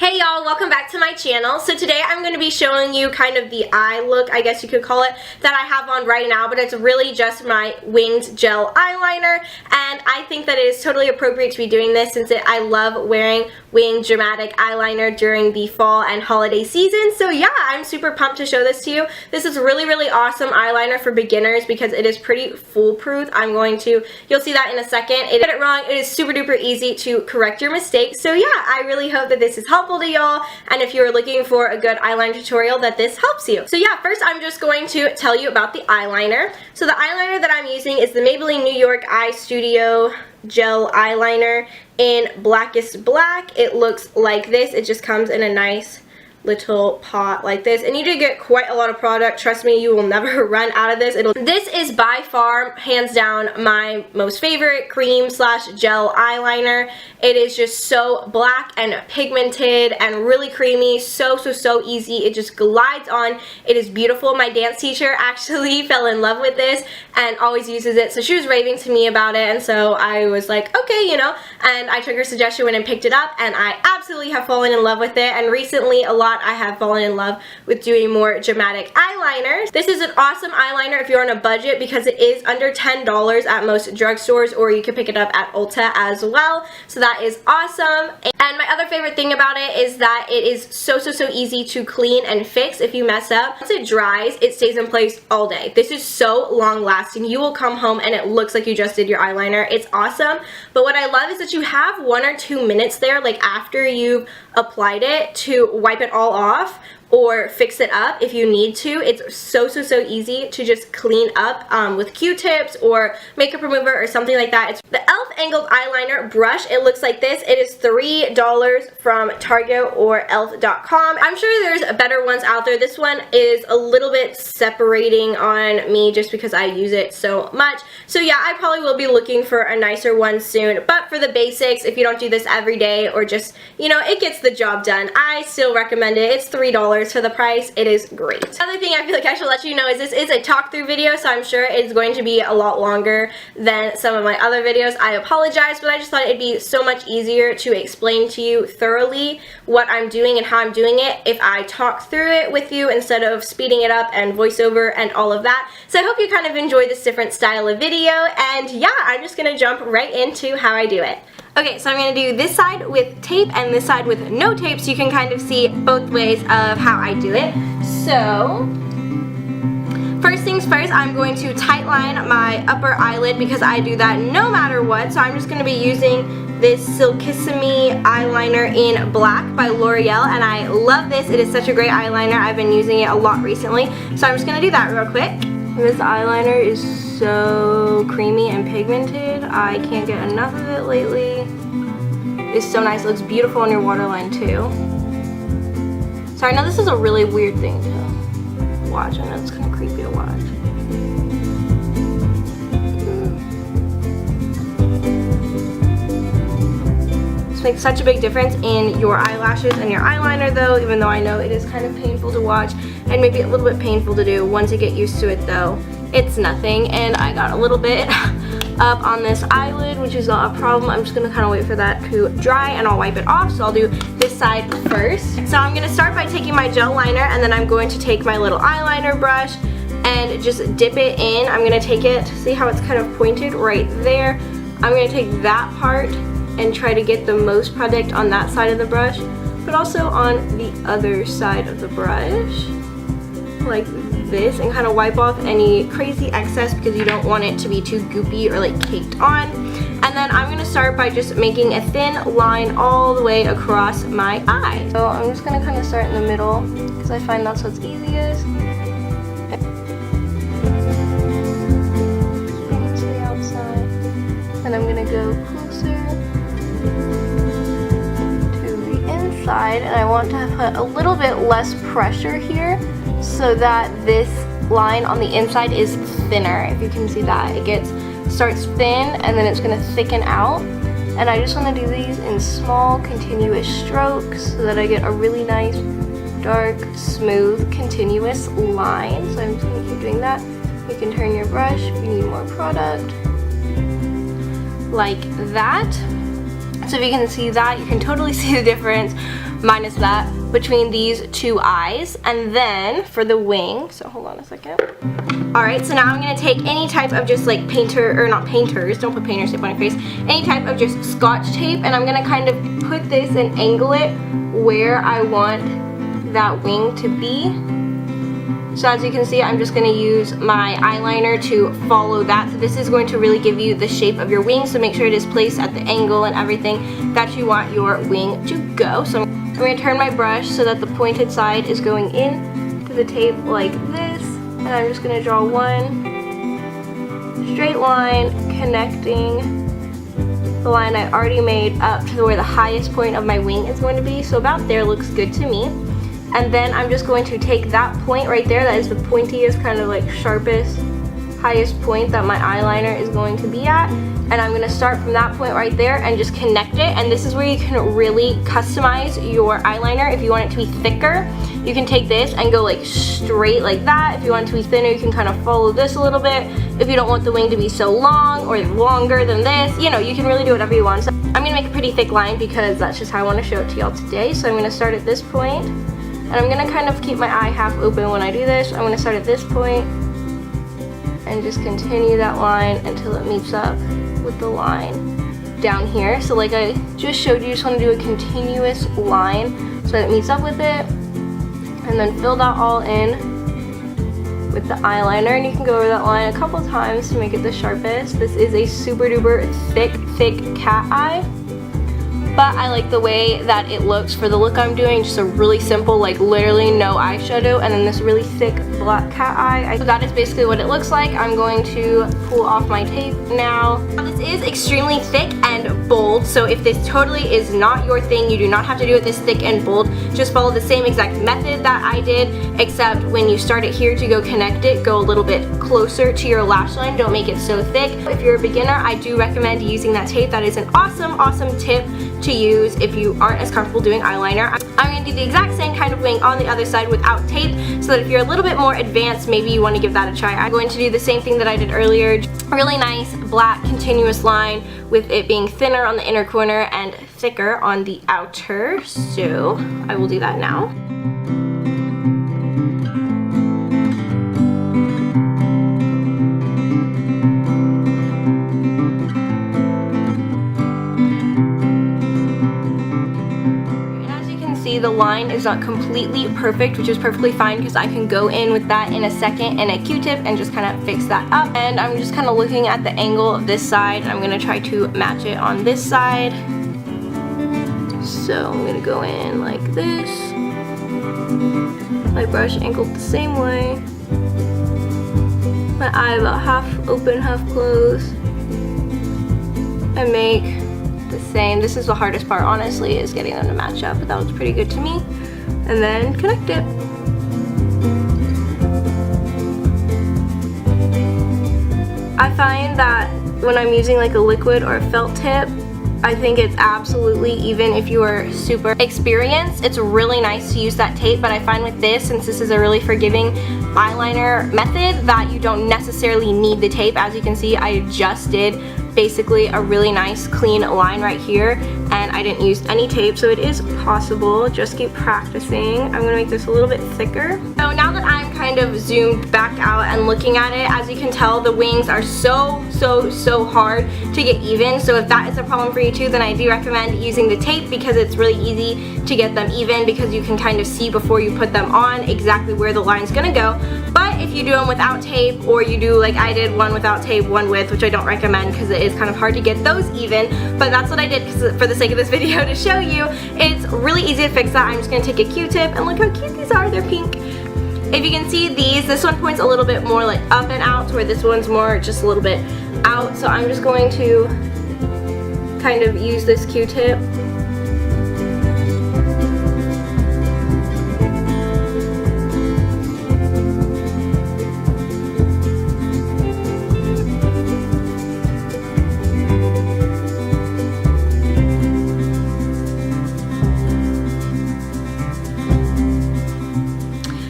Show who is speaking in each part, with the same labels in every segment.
Speaker 1: Hey y'all, welcome back to my channel. So today I'm going to be showing you kind of the eye look, I guess you could call it, that I have on right now, but it's really just my winged gel eyeliner, and I think that it is totally appropriate to be doing this since I love wearing winged dramatic eyeliner during the fall and holiday season. So yeah, I'm super pumped to show this to you. This is really awesome eyeliner for beginners because it is pretty foolproof. You'll see that in a second. If you get it wrong, it is super duper easy to correct your mistakes. So yeah, I really hope that this is helpful to y'all, and if you're looking for a good eyeliner tutorial, that this helps you. So yeah, first I'm just going to tell you about the eyeliner. So the eyeliner that I'm using is the Maybelline New York Eye Studio Gel Eyeliner in Blackest Black. It looks like this. It just comes in a nice little pot like this, and you do get quite a lot of product. Trust me, you will never run out of this. This is by far, hands down, my most favorite cream slash gel eyeliner. It is just so black and pigmented and really creamy, so easy. It just glides on. It is beautiful. My dance teacher actually fell in love with this and always uses it, so she was raving to me about it, and so I was like, okay, you know, and I took her suggestion, went and picked it up, and I absolutely have fallen in love with it. And recently a lot I have fallen in love with doing more dramatic eyeliners. This is an awesome eyeliner if you're on a budget because it is under $10 at most drugstores, or you can pick it up at Ulta as well. So that is awesome. And my other favorite thing about it is that it is so easy to clean and fix if you mess up. Once it dries, it stays in place all day. This is so long lasting. You will come home and it looks like you just did your eyeliner. It's awesome. But what I love is that you have 1 or 2 minutes there, like after you've applied it, to wipe it all off or fix it up if you need to. It's so easy to just clean up with Q-tips or makeup remover or something like that. It's the e.l.f. angled eyeliner brush. It looks like this. It is $3 from Target or elf.com. I'm sure there's better ones out there. This one is a little bit separating on me just because I use it so much. So yeah, I probably will be looking for a nicer one soon. But for the basics, if you don't do this every day or just, you know, it gets the job done, I still recommend it. It's $3 for the price. It is great. Another thing I feel like I should let you know is this is a talk through video, so I'm sure it's going to be a lot longer than some of my other videos. I apologize, but I just thought it'd be so much easier to explain to you thoroughly what I'm doing and how I'm doing it if I talk through it with you instead of speeding it up and voiceover and all of that. So I hope you kind of enjoy this different style of video, and yeah, I'm just gonna jump right into how I do it. Okay, so I'm going to do this side with tape and this side with no tape so you can kind of see both ways of how I do it. So, first things first, I'm going to tightline my upper eyelid because I do that no matter what. So I'm just going to be using this Silkissime eyeliner in black by L'Oreal, and I love this. It is such a great eyeliner. I've been using it a lot recently. So I'm just going to do that real quick. This eyeliner is so creamy and pigmented. I can't get enough of it lately. It's so nice. It looks beautiful on your waterline too. So I know this is a really weird thing to watch. I know it's kind of creepy to watch. This makes such a big difference in your eyelashes and your eyeliner though, even though I know it is kind of painful to watch and maybe a little bit painful to do. Once you get used to it though, it's nothing. And I got a little bit up on this eyelid, which is not a problem. I'm just gonna kind of wait for that to dry and I'll wipe it off. So I'll do this side first. So I'm gonna start by taking my gel liner, and then I'm going to take my little eyeliner brush and just dip it in. I'm gonna take it, see how it's kind of pointed right there. I'm gonna take that part and try to get the most product on that side of the brush, but also on the other side of the brush, like this, and kind of wipe off any crazy excess because you don't want it to be too goopy or like caked on. And then I'm going to start by just making a thin line all the way across my eye. So I'm just going to kind of start in the middle because I find that's what's easiest. To the outside. And I'm going to go closer to the inside, and I want to put a little bit less pressure here so that this line on the inside is thinner. If you can see that, it starts thin and then it's going to thicken out. And I just want to do these in small continuous strokes so that I get a really nice dark smooth continuous line. So I'm just going to keep doing that. You can turn your brush if you need more product like that. So if you can see that, you can totally see the difference minus that, between these two eyes. And then for the wing, so hold on a second. Alright, so now I'm going to take any type of just like painter, or not painters, don't put painter's tape on your face, any type of just Scotch tape, and I'm going to kind of put this and angle it where I want that wing to be. So as you can see, I'm just going to use my eyeliner to follow that. So this is going to really give you the shape of your wing, so make sure it is placed at the angle and everything that you want your wing to go. So I'm going to turn my brush so that the pointed side is going in to the tape like this. And I'm just going to draw one straight line connecting the line I already made up to where the highest point of my wing is going to be. So about there looks good to me. And then I'm just going to take that point right there, that is the pointiest, kind of like sharpest, highest point that my eyeliner is going to be at. And I'm going to start from that point right there and just connect it. And this is where you can really customize your eyeliner. If you want it to be thicker, you can take this and go like straight like that. If you want it to be thinner, you can kind of follow this a little bit. If you don't want the wing to be so long or longer than this, you know, you can really do whatever you want. So I'm going to make a pretty thick line because that's just how I want to show it to y'all today. So I'm going to start at this point. And I'm going to kind of keep my eye half open when I do this. I'm going to start at this point and just continue that line until it meets up with the line down here. So like I just showed you, just want to do a continuous line so that it meets up with it. And then fill that all in with the eyeliner. And you can go over that line a couple times to make it the sharpest. This is a super duper thick cat eye. But I like the way that it looks for the look I'm doing. Just a really simple, like literally no eyeshadow, and then this really thick black cat eye. So that is basically what it looks like. I'm going to pull off my tape now. This is extremely thick and bold, so if this totally is not your thing, you do not have to do it this thick and bold. Just follow the same exact method that I did, except when you start it here to go connect it, go a little bit closer to your lash line. Don't make it so thick. If you're a beginner, I do recommend using that tape. That is an awesome tip to use if you aren't as comfortable doing eyeliner. I'm going to do the exact same kind of wing on the other side without tape, so that if you're a little bit more advanced, maybe you want to give that a try. I'm going to do the same thing that I did earlier. Really nice black continuous line with it being thinner on the inner corner and thicker on the outer. So I will do that now. The line is not completely perfect, which is perfectly fine because I can go in with that in a second and a Q-tip and just kind of fix that up. And I'm just kind of looking at the angle of this side, and I'm going to try to match it on this side. So I'm going to go in like this. My brush angled the same way. My eye about half open, half closed. And make the same. This is the hardest part, honestly, is getting them to match up, but that was pretty good to me. And then connect it. I find that when I'm using like a liquid or a felt tip, I think it's absolutely, even if you are super experienced, it's really nice to use that tape. But I find with this, since this is a really forgiving eyeliner method, that you don't necessarily need the tape. As you can see, I just did basically a really nice clean line right here, and I didn't use any tape, so it is possible. Just keep practicing. I'm gonna make this a little bit thicker. So now that I'm kind of zoomed back out and looking at it, as you can tell, the wings are so hard to get even. So if that is a problem for you too, then I do recommend using the tape, because it's really easy to get them even, because you can kind of see before you put them on exactly where the line's gonna go. But if you do them without tape, or you do like I did, one without tape, one with, which I don't recommend because it is kind of hard to get those even, but that's what I did for the sake of this video to show you. It's really easy to fix that. I'm just going to take a Q-tip, and look how cute these are. They're pink. If you can see these, this one points a little bit more like up and out, where this one's more just a little bit out. So I'm just going to kind of use this Q-tip.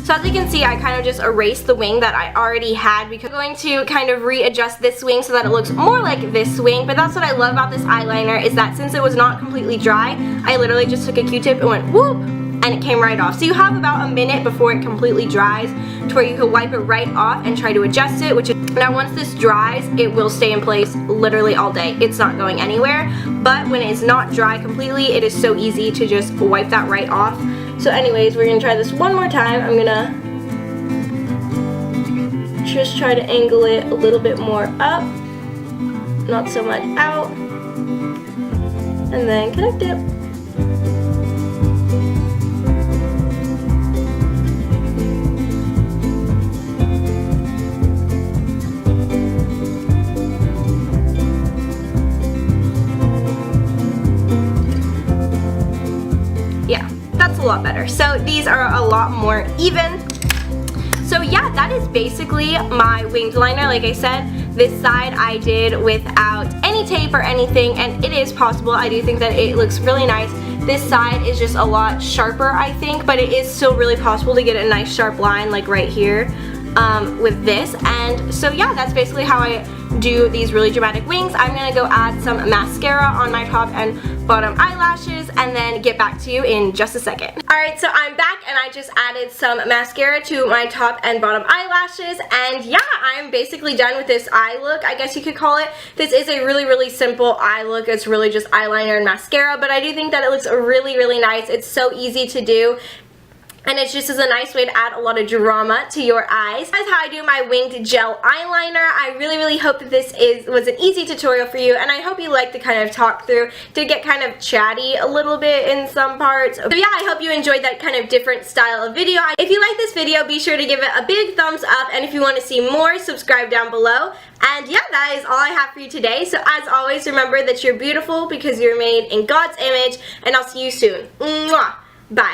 Speaker 1: So So as you can see, I kind of just erased the wing that I already had because I'm going to kind of readjust this wing so that it looks more like this wing. But that's what I love about this eyeliner, is that since it was not completely dry, I literally just took a Q-tip and went whoop, and it came right off. So you have about a minute before it completely dries to where you can wipe it right off and try to adjust it, which is, now once this dries, it will stay in place literally all day. It's not going anywhere. But when it's not dry completely, it is so easy to just wipe that right off. So anyways, we're gonna try this one more time. I'm gonna just try to angle it a little bit more up, not so much out, and then connect it. Yeah, that's a lot better. So these are a lot more even. So yeah, that is basically my winged liner. Like I said, this side I did without any tape or anything, and it is possible. I do think that it looks really nice. This side is just a lot sharper, I think, but it is still really possible to get a nice sharp line like right here with this. And so yeah, that's basically how I do these really dramatic wings. I'm gonna go add some mascara on my top and bottom eyelashes and then get back to you in just a second. Alright, so I'm back and I just added some mascara to my top and bottom eyelashes, and yeah, I'm basically done with this eye look, I guess you could call it. This is a really simple eye look. It's really just eyeliner and mascara, but I do think that it looks really nice. It's so easy to do. And it's just as a nice way to add a lot of drama to your eyes. That's how I do my winged gel eyeliner. I really hope that this was an easy tutorial for you, and I hope you liked the kind of talk through. Did get kind of chatty a little bit in some parts. So yeah, I hope you enjoyed that kind of different style of video. If you like this video, be sure to give it a big thumbs up, and if you want to see more, subscribe down below. And yeah, that is all I have for you today. So as always, remember that you're beautiful because you're made in God's image, and I'll see you soon. Mwah! Bye.